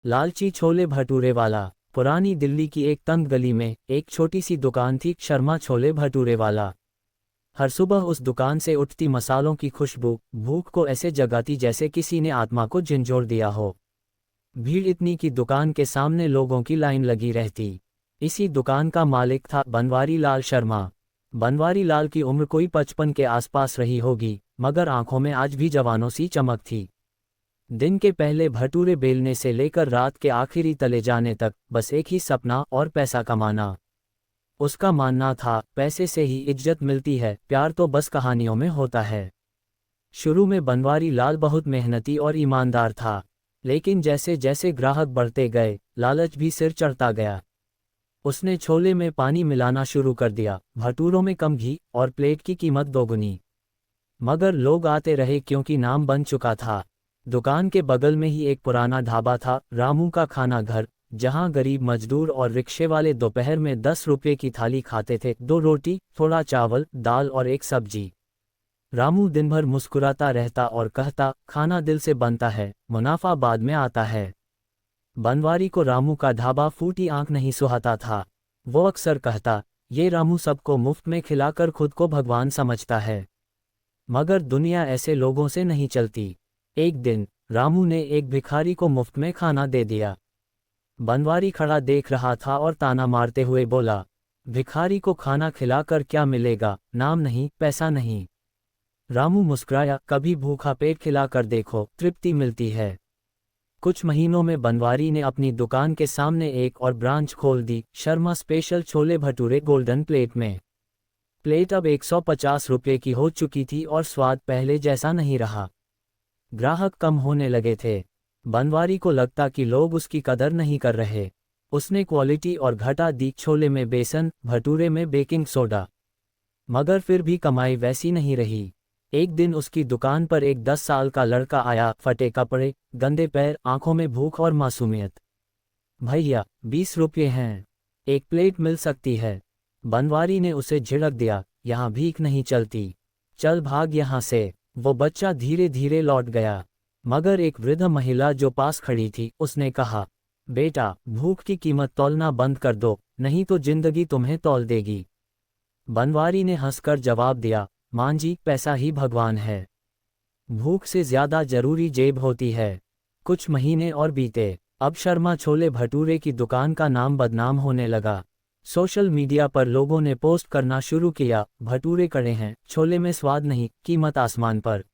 लालची छोले भटूरे वाला। पुरानी दिल्ली की एक तंग गली में एक छोटी सी दुकान थी, शर्मा छोले भटूरे वाला। हर सुबह उस दुकान से उठती मसालों की खुशबू भूख को ऐसे जगाती जैसे किसी ने आत्मा को झंझोर दिया हो। भीड़ इतनी कि दुकान के सामने लोगों की लाइन लगी रहती। इसी दुकान का मालिक था बनवारी लाल शर्मा। बनवारी लाल की उम्र कोई 55 के आसपास रही होगी, मगर आंखों में आज भी जवानों सी चमक थी। दिन के पहले भटूरे बेलने से लेकर रात के आखिरी तले जाने तक बस एक ही सपना, और पैसा कमाना। उसका मानना था, पैसे से ही इज्जत मिलती है, प्यार तो बस कहानियों में होता है। शुरू में बनवारी लाल बहुत मेहनती और ईमानदार था, लेकिन जैसे जैसे ग्राहक बढ़ते गए, लालच भी सिर चढ़ता गया। उसने छोले में पानी मिलाना शुरू कर दिया, भटूरों में कम घी और प्लेट की कीमत दोगुनी। मगर लोग आते रहे क्योंकि नाम बन चुका था। दुकान के बगल में ही एक पुराना ढाबा था, रामू का खाना घर, जहां गरीब मजदूर और रिक्शे वाले दोपहर में 10 रुपये की थाली खाते थे, 2 रोटी, थोड़ा चावल, दाल और एक सब्जी। रामू दिन भर मुस्कुराता रहता और कहता, खाना दिल से बनता है, मुनाफा बाद में आता है। बनवारी को रामू का ढाबा फूटी आंख नहीं सुहाता था। वो अक्सर कहता, ये रामू सबको मुफ्त में खिलाकर खुद को भगवान समझता है। मगर दुनिया ऐसे लोगों से नहीं चलती। एक दिन रामू ने एक भिखारी को मुफ्त में खाना दे दिया। बनवारी खड़ा देख रहा था और ताना मारते हुए बोला, भिखारी को खाना खिलाकर क्या मिलेगा, नाम नहीं, पैसा नहीं। रामू मुस्कुराया, कभी भूखा पेट खिलाकर देखो, तृप्ति मिलती है। कुछ महीनों में बनवारी ने अपनी दुकान के सामने एक और ब्रांच खोल दी, Sharma special chole bhature golden plate में। प्लेट अब 150 रुपये की हो चुकी थी और स्वाद पहले जैसा नहीं रहा। ग्राहक कम होने लगे थे। बनवारी को लगता कि लोग उसकी कदर नहीं कर रहे। उसने क्वालिटी और घटा दी, छोले में बेसन, भटूरे में बेकिंग सोडा। मगर फिर भी कमाई वैसी नहीं रही। एक दिन उसकी दुकान पर एक 10 साल का लड़का आया, फटे कपड़े, गंदे पैर, आंखों में भूख और मासूमियत। भैया, 20 रुपये हैं, एक प्लेट मिल सकती है। बनवारी ने उसे झिड़क दिया, यहाँ भीख नहीं चलती, चल भाग यहाँ से। वो बच्चा धीरे धीरे लौट गया। मगर एक वृद्ध महिला जो पास खड़ी थी, उसने कहा, बेटा, भूख की कीमत तौलना बंद कर दो, नहीं तो जिंदगी तुम्हें तौल देगी। बनवारी ने हंसकर जवाब दिया, मां जी, पैसा ही भगवान है, भूख से ज्यादा जरूरी जेब होती है। कुछ महीने और बीते। अब शर्मा छोले भटूरे की दुकान का नाम बदनाम होने लगा। सोशल मीडिया पर लोगों ने पोस्ट करना शुरू किया, भटूरे कड़े हैं, छोले में स्वाद नहीं, कीमत आसमान पर।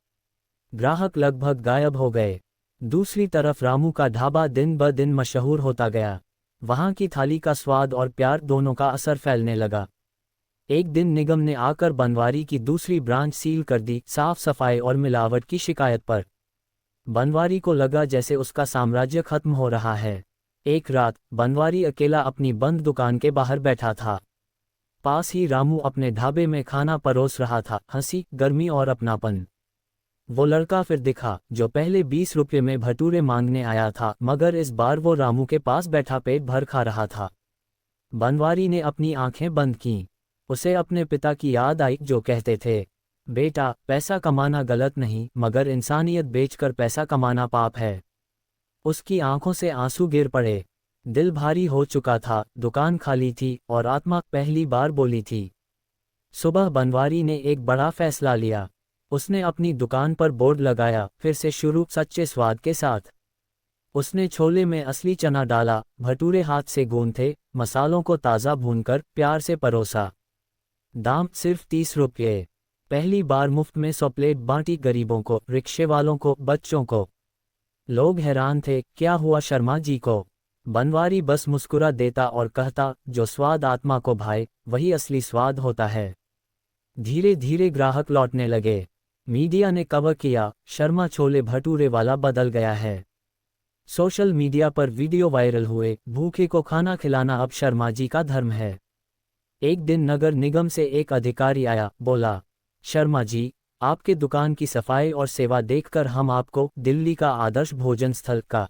ग्राहक लगभग गायब हो गए। दूसरी तरफ रामू का ढाबा दिन ब दिन मशहूर होता गया। वहां की थाली का स्वाद और प्यार दोनों का असर फैलने लगा। एक दिन निगम ने आकर बनवारी की दूसरी ब्रांच सील कर दी, साफ सफाई और मिलावट की शिकायत पर। बनवारी को लगा जैसे उसका साम्राज्य खत्म हो रहा है। एक रात बनवारी अकेला अपनी बंद दुकान के बाहर बैठा था। पास ही रामू अपने ढाबे में खाना परोस रहा था, हंसी, गर्मी और अपनापन। वो लड़का फिर दिखा, जो पहले 20 रुपये में भटूरे मांगने आया था, मगर इस बार वो रामू के पास बैठा पेट भर खा रहा था। बनवारी ने अपनी आंखें बंद कीं। उसे अपने पिता की याद आई, जो कहते थे, बेटा, पैसा कमाना गलत नहीं, मगर इंसानियत बेचकर पैसा कमाना पाप है। उसकी आंखों से आंसू गिर पड़े। दिल भारी हो चुका था, दुकान खाली थी और आत्मा पहली बार बोली थी। सुबह बनवारी ने एक बड़ा फैसला लिया। उसने अपनी दुकान पर बोर्ड लगाया, फिर से शुरू, सच्चे स्वाद के साथ। उसने छोले में असली चना डाला, भटूरे हाथ से गूंथे, मसालों को ताज़ा भूनकर प्यार से परोसा। दाम सिर्फ 30 रुपये। पहली बार मुफ्त में 100 प्लेट बांटी, गरीबों को, रिक्शे वालों को, बच्चों को। लोग हैरान थे, क्या हुआ शर्मा जी को? बनवारी बस मुस्कुरा देता और कहता, जो स्वाद आत्मा को भाए, वही असली स्वाद होता है। धीरे धीरे ग्राहक लौटने लगे। मीडिया ने कवर किया, शर्मा छोले भटूरे वाला बदल गया है। सोशल मीडिया पर वीडियो वायरल हुए, भूखे को खाना खिलाना अब शर्मा जी का धर्म है। एक दिन नगर निगम से एक अधिकारी आया, बोला, शर्मा जी, आपके दुकान की सफाई और सेवा देखकर हम आपको दिल्ली का आदर्श भोजन स्थल का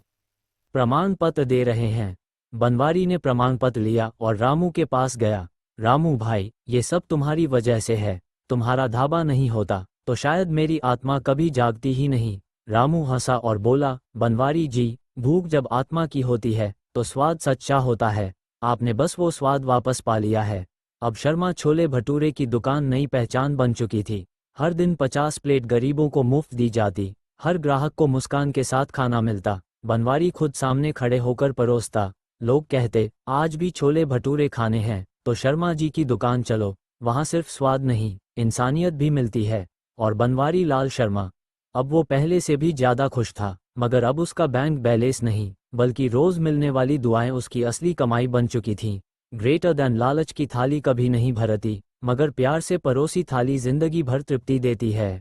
प्रमाण पत्र दे रहे हैं। बनवारी ने प्रमाण पत्र लिया और रामू के पास गया। रामू भाई, ये सब तुम्हारी वजह से है। तुम्हारा ढाबा नहीं होता तो शायद मेरी आत्मा कभी जागती ही नहीं। रामू हंसा और बोला, बनवारी जी, भूख जब आत्मा की होती है तो स्वाद सच्चा होता है। आपने बस वो स्वाद वापस पा लिया है। अब शर्मा छोले भटूरे की दुकान नई पहचान बन चुकी थी। हर दिन 50 प्लेट गरीबों को मुफ्त दी जाती, हर ग्राहक को मुस्कान के साथ खाना मिलता, बनवारी खुद सामने खड़े होकर परोसता। लोग कहते, आज भी छोले भटूरे खाने हैं तो शर्मा जी की दुकान चलो, वहाँ सिर्फ स्वाद नहीं, इंसानियत भी मिलती है। और बनवारी लाल शर्मा अब वो पहले से भी ज़्यादा खुश था, मगर अब उसका बैंक बैलेंस नहीं, बल्कि रोज़ मिलने वाली दुआएं उसकी असली कमाई बन चुकी थीं। ग्रेटर दैन लालच की थाली कभी नहीं भरती, मगर प्यार से परोसी थाली जिंदगी भर तृप्ति देती है।